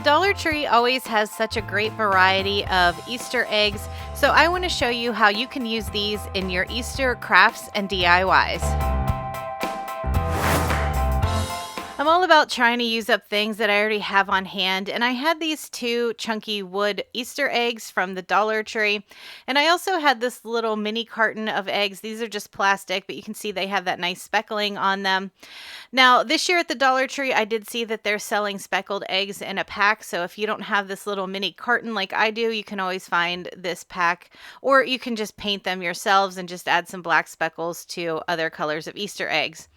Dollar Tree always has such a great variety of Easter eggs, so I want to show you how you can use these in your Easter crafts and DIYs. I'm all about trying to use up things that I already have on hand, and I had these two chunky wood Easter eggs from the Dollar Tree, and I also had this little mini carton of eggs. These are just plastic, but you can see they have that nice speckling on them. Now, this year at the Dollar Tree, I did see that they're selling speckled eggs in a pack, so if you don't have this little mini carton like I do, you can always find this pack, or you can just paint them yourselves and just add some black speckles to other colors of Easter eggs.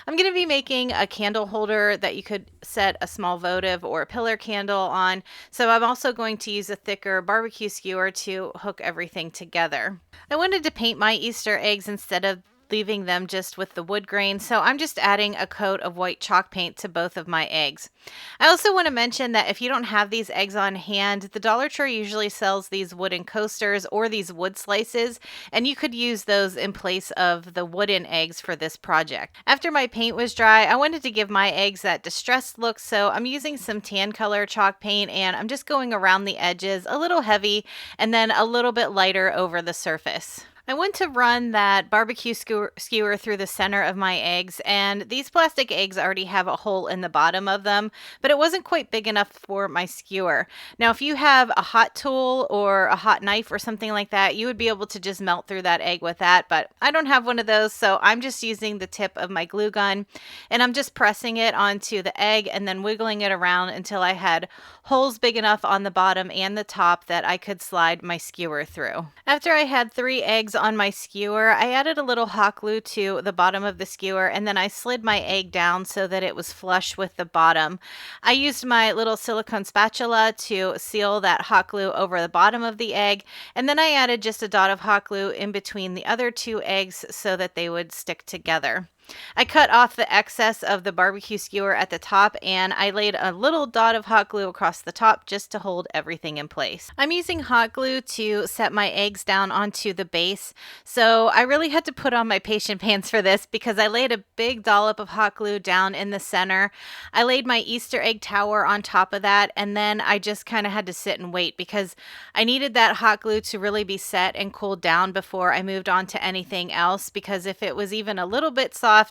I'm going to be making a candle holder that you could set a small votive or a pillar candle on, so I'm also going to use a thicker barbecue skewer to hook everything together. I wanted to paint my Easter eggs instead of leaving them just with the wood grain, so I'm just adding a coat of white chalk paint to both of my eggs. I also want to mention that if you don't have these eggs on hand, the Dollar Tree usually sells these wooden coasters or these wood slices, and you could use those in place of the wooden eggs for this project. After my paint was dry, I wanted to give my eggs that distressed look, so I'm using some tan color chalk paint, and I'm just going around the edges a little heavy and then a little bit lighter over the surface. I went to run that barbecue skewer through the center of my eggs, and these plastic eggs already have a hole in the bottom of them, but it wasn't quite big enough for my skewer. Now, if you have a hot tool or a hot knife or something like that, you would be able to just melt through that egg with that, but I don't have one of those, so I'm just using the tip of my glue gun, and I'm just pressing it onto the egg and then wiggling it around until I had holes big enough on the bottom and the top that I could slide my skewer through. After I had 3 eggs on my skewer, I added a little hot glue to the bottom of the skewer, and then I slid my egg down so that it was flush with the bottom. I used my little silicone spatula to seal that hot glue over the bottom of the egg, and then I added just a dot of hot glue in between the other 2 eggs so that they would stick together. I cut off the excess of the barbecue skewer at the top, and I laid a little dot of hot glue across the top just to hold everything in place. I'm using hot glue to set my eggs down onto the base, so I really had to put on my patient pants for this because I laid a big dollop of hot glue down in the center. I laid my Easter egg tower on top of that, and then I just kind of had to sit and wait because I needed that hot glue to really be set and cooled down before I moved on to anything else, because if it was even a little bit soft,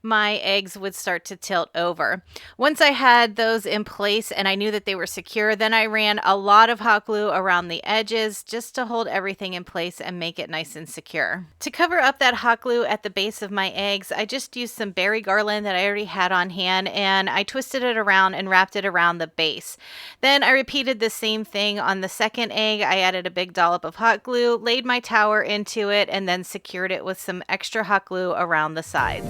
my eggs would start to tilt over. Once I had those in place and I knew that they were secure, then I ran a lot of hot glue around the edges just to hold everything in place and make it nice and secure. To cover up that hot glue at the base of my eggs, I just used some berry garland that I already had on hand, and I twisted it around and wrapped it around the base. Then I repeated the same thing on the second egg. I added a big dollop of hot glue, laid my tower into it, and then secured it with some extra hot glue around the sides.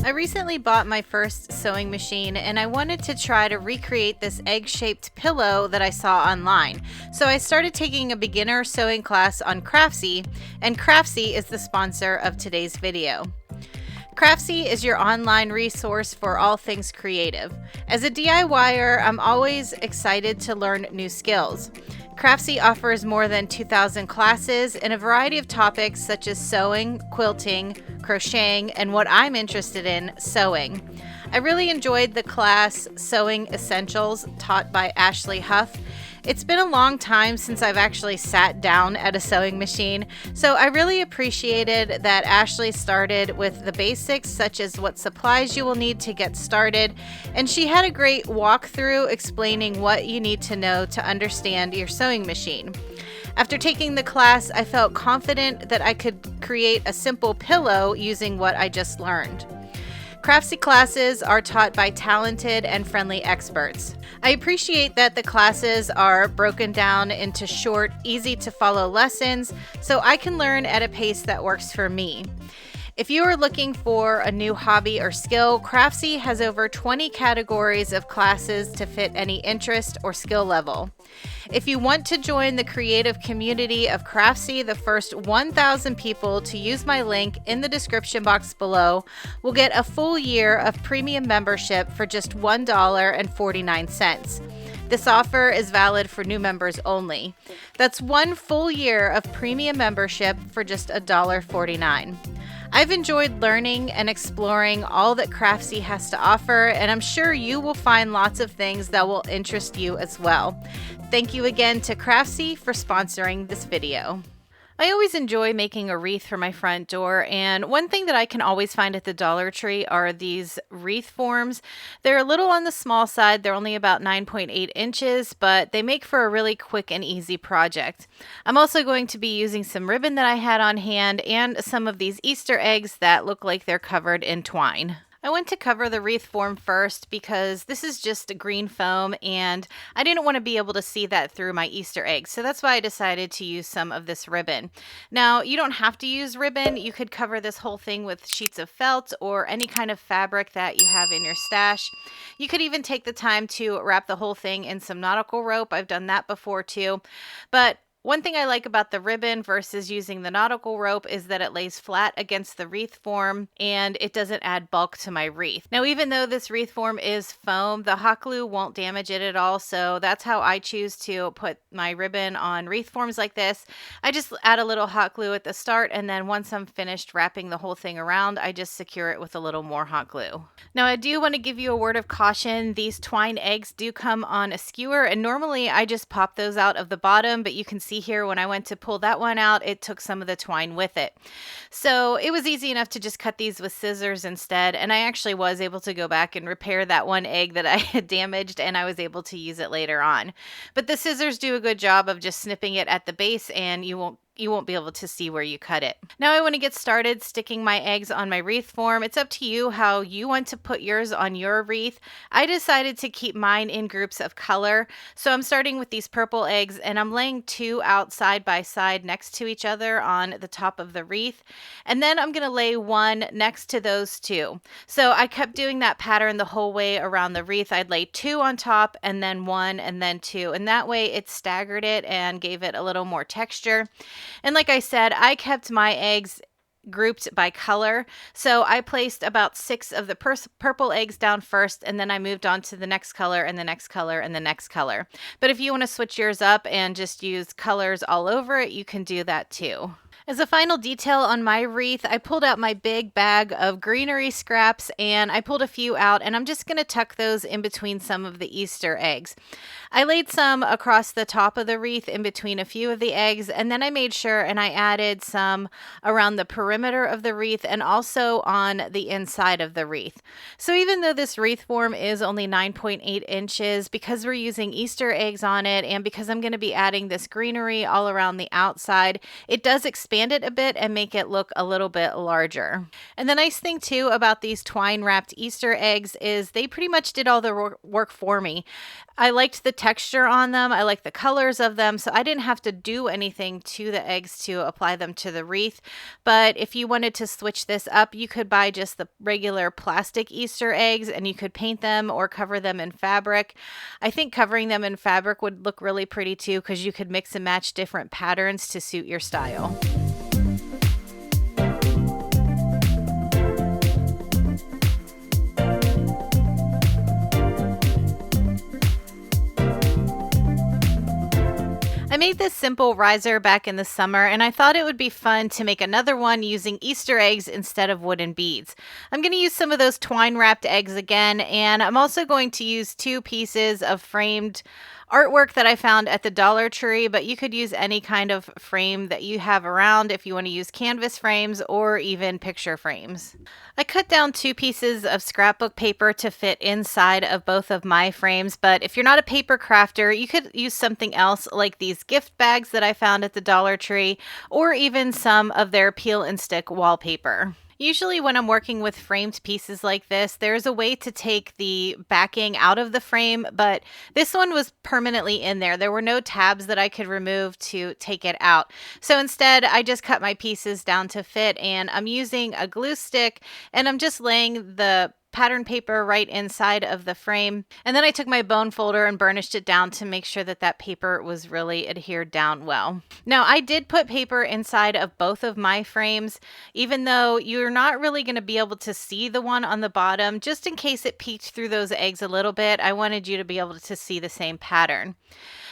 I recently bought my first sewing machine, and I wanted to try to recreate this egg-shaped pillow that I saw online. So I started taking a beginner sewing class on Craftsy, and Craftsy is the sponsor of today's video. Craftsy is your online resource for all things creative. As a DIYer, I'm always excited to learn new skills. Craftsy offers more than 2,000 classes in a variety of topics such as sewing, quilting, crocheting, and what I'm interested in, sewing. I really enjoyed the class Sewing Essentials taught by Ashley Huff. It's been a long time since I've actually sat down at a sewing machine, so I really appreciated that Ashley started with the basics, such as what supplies you will need to get started, and she had a great walkthrough explaining what you need to know to understand your sewing machine. After taking the class, I felt confident that I could create a simple pillow using what I just learned. Craftsy classes are taught by talented and friendly experts. I appreciate that the classes are broken down into short, easy to follow lessons so I can learn at a pace that works for me. If you are looking for a new hobby or skill, Craftsy has over 20 categories of classes to fit any interest or skill level. If you want to join the creative community of Craftsy, the first 1,000 people to use my link in the description box below will get a full year of premium membership for just $1.49. This offer is valid for new members only. That's 1 full year of premium membership for just $1.49. I've enjoyed learning and exploring all that Craftsy has to offer, and I'm sure you will find lots of things that will interest you as well. Thank you again to Craftsy for sponsoring this video. I always enjoy making a wreath for my front door, and one thing that I can always find at the Dollar Tree are these wreath forms. They're a little on the small side. They're only about 9.8 inches, but they make for a really quick and easy project. I'm also going to be using some ribbon that I had on hand and some of these Easter eggs that look like they're covered in twine. I went to cover the wreath form first because this is just a green foam and I didn't want to be able to see that through my Easter eggs. So that's why I decided to use some of this ribbon. Now, you don't have to use ribbon. You could cover this whole thing with sheets of felt or any kind of fabric that you have in your stash. You could even take the time to wrap the whole thing in some nautical rope. I've done that before too. But one thing I like about the ribbon versus using the nautical rope is that it lays flat against the wreath form and it doesn't add bulk to my wreath. Now, even though this wreath form is foam, the hot glue won't damage it at all. So that's how I choose to put my ribbon on wreath forms like this. I just add a little hot glue at the start, and then once I'm finished wrapping the whole thing around, I just secure it with a little more hot glue. Now, I do want to give you a word of caution. These twine eggs do come on a skewer, and normally I just pop those out of the bottom, but you can see here when I went to pull that one out, it took some of the twine with it. So it was easy enough to just cut these with scissors instead, and I actually was able to go back and repair that one egg that I had damaged, and I was able to use it later on. But the scissors do a good job of just snipping it at the base, and you won't be able to see where you cut it. Now I want to get started sticking my eggs on my wreath form. It's up to you how you want to put yours on your wreath. I decided to keep mine in groups of color. So I'm starting with these purple eggs and I'm laying 2 out side by side next to each other on the top of the wreath. And then I'm going to lay 1 next to those 2. So I kept doing that pattern the whole way around the wreath. I'd lay 2 on top and then 1 and then 2. And that way it staggered it and gave it a little more texture. And like I said, I kept my eggs grouped by color. So I placed about 6 of the purple eggs down first, and then I moved on to the next color and the next color and the next color. But if you want to switch yours up and just use colors all over it, you can do that too. As a final detail on my wreath, I pulled out my big bag of greenery scraps and I pulled a few out, and I'm just going to tuck those in between some of the Easter eggs. I laid some across the top of the wreath in between a few of the eggs, and then I made sure and I added some around the perimeter of the wreath and also on the inside of the wreath. So even though this wreath form is only 9.8 inches, because we're using Easter eggs on it and because I'm going to be adding this greenery all around the outside, it does expand it a bit and make it look a little bit larger. And the nice thing too about these twine wrapped Easter eggs is they pretty much did all the work for me. I liked the texture on them. I like the colors of them. So I didn't have to do anything to the eggs to apply them to the wreath. But if you wanted to switch this up, you could buy just the regular plastic Easter eggs and you could paint them or cover them in fabric. I think covering them in fabric would look really pretty too, because you could mix and match different patterns to suit your style. I made this simple riser back in the summer, and I thought it would be fun to make another one using Easter eggs instead of wooden beads. I'm going to use some of those twine wrapped eggs again, and I'm also going to use 2 pieces of framed artwork that I found at the Dollar Tree, but you could use any kind of frame that you have around if you want to use canvas frames or even picture frames. I cut down 2 pieces of scrapbook paper to fit inside of both of my frames, but if you're not a paper crafter, you could use something else like these gift bags that I found at the Dollar Tree, or even some of their peel and stick wallpaper. Usually when I'm working with framed pieces like this, there's a way to take the backing out of the frame, but this one was permanently in there. There were no tabs that I could remove to take it out. So instead, I just cut my pieces down to fit, and I'm using a glue stick, and I'm just laying the pattern paper right inside of the frame. And then I took my bone folder and burnished it down to make sure that that paper was really adhered down well. Now, I did put paper inside of both of my frames, even though you're not really going to be able to see the one on the bottom. Just in case it peeked through those eggs a little bit, I wanted you to be able to see the same pattern.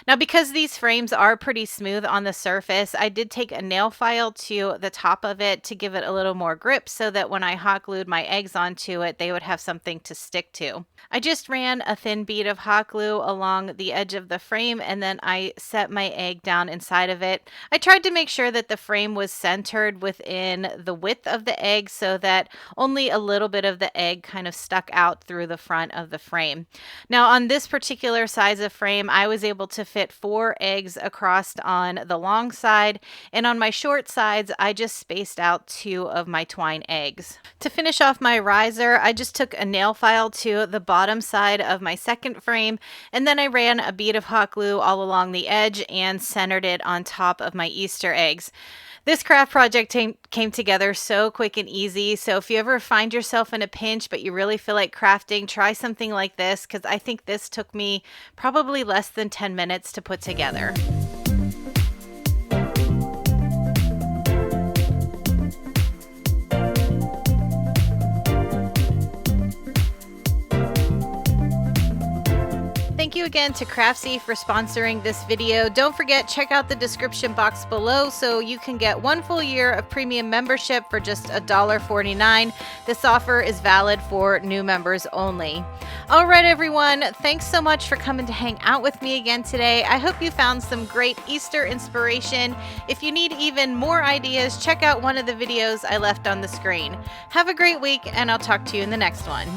Now, because these frames are pretty smooth on the surface, I did take a nail file to the top of it to give it a little more grip so that when I hot glued my eggs onto it, they would have something to stick to. I just ran a thin bead of hot glue along the edge of the frame, and then I set my egg down inside of it. I tried to make sure that the frame was centered within the width of the egg so that only a little bit of the egg kind of stuck out through the front of the frame. Now, on this particular size of frame, I was able to fit 4 eggs across on the long side, and on my short sides I just spaced out 2 of my twine eggs. To finish off my riser, I just took a nail file to the bottom side of my second frame, and then I ran a bead of hot glue all along the edge and centered it on top of my Easter eggs. This craft project came together so quick and easy, so if you ever find yourself in a pinch but you really feel like crafting, try something like this, because I think this took me probably less than 10 minutes to put together. Thank you again to Craftsy for sponsoring this video. Don't forget, check out the description box below so you can get 1 full year of premium membership for just $1.49. This offer is valid for new members only. All right, everyone, thanks so much for coming to hang out with me again today. I hope you found some great Easter inspiration. If you need even more ideas, check out one of the videos I left on the screen. Have a great week, and I'll talk to you in the next one.